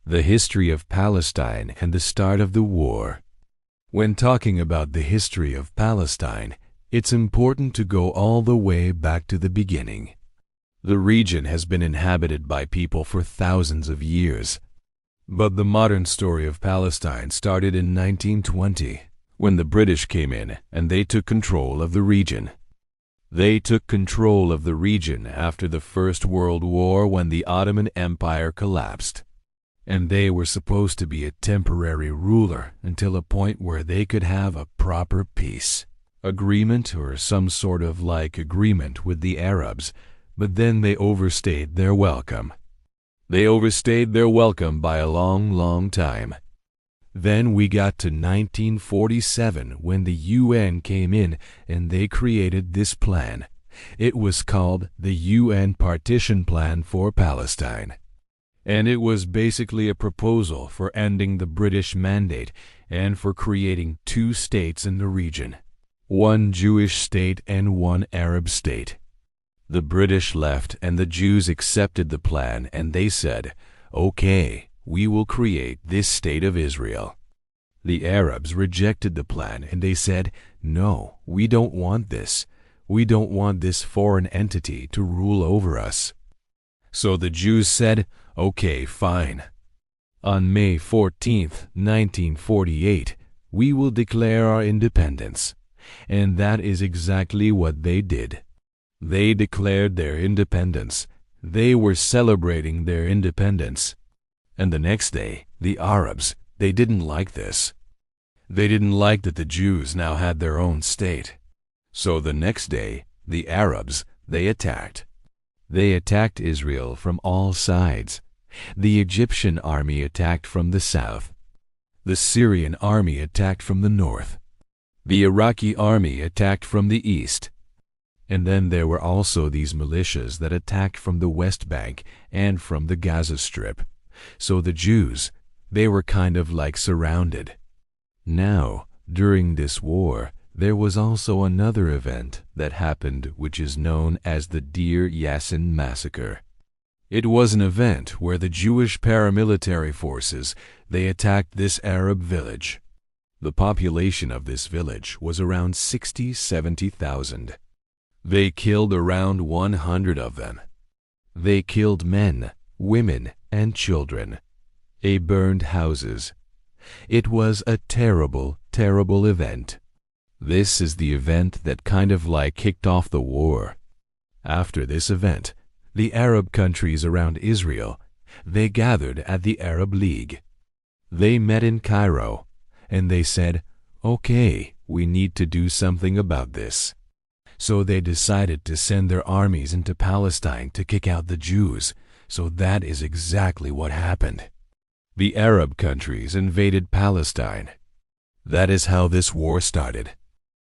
The history of Palestine and the start of the war. When talking about the history of Palestine, it's important to go all the way back to the beginning. The region has been inhabited by people for thousands of years. But the modern story of Palestine started in 1920, when the British came in and they took control of the region. They took control of the region after the First World War when the Ottoman Empire collapsed. And they were supposed to be a temporary ruler until a point where they could have a proper peace agreement or some sort of agreement with the Arabs, but then they overstayed their welcome. They overstayed their welcome by a long, long time. Then we got to 1947 when the UN came in and they created this plan. It was called the UN Partition Plan for Palestine. And it was basically a proposal for ending the British mandate and for creating two states in the region. One Jewish state and one Arab state. The British left and the Jews accepted the plan and they said, "Okay, we will create this state of Israel." The Arabs rejected the plan and they said, "No, we don't want this. We don't want this foreign entity to rule over us." So the Jews said, "Okay, fine. On May 14th, 1948, we will declare our independence." And that is exactly what they did. They declared their independence. They were celebrating their independence. And the next day, the Arabs, they didn't like this. They didn't like that the Jews now had their own state. So the next day, the Arabs, they attacked. They attacked Israel from all sides. The Egyptian army attacked from the south. The Syrian army attacked from the north. The Iraqi army attacked from the east. And then there were also these militias that attacked from the West Bank and from the Gaza Strip. So the Jews, they were kind of surrounded. Now, during this war, there was also another event that happened which is known as the Deir Yassin massacre. It was an event where the Jewish paramilitary forces, they attacked this Arab village. The population of this village was around 70,000. They killed around 100 of them. They killed men, women, and children. They burned houses. It was a terrible, terrible event. This is the event that kind of kicked off the war. After this event, the Arab countries around Israel, they gathered at the Arab League. They met in Cairo, and they said, "Okay, we need to do something about this." So they decided to send their armies into Palestine to kick out the Jews. So that is exactly what happened. The Arab countries invaded Palestine. That is how this war started.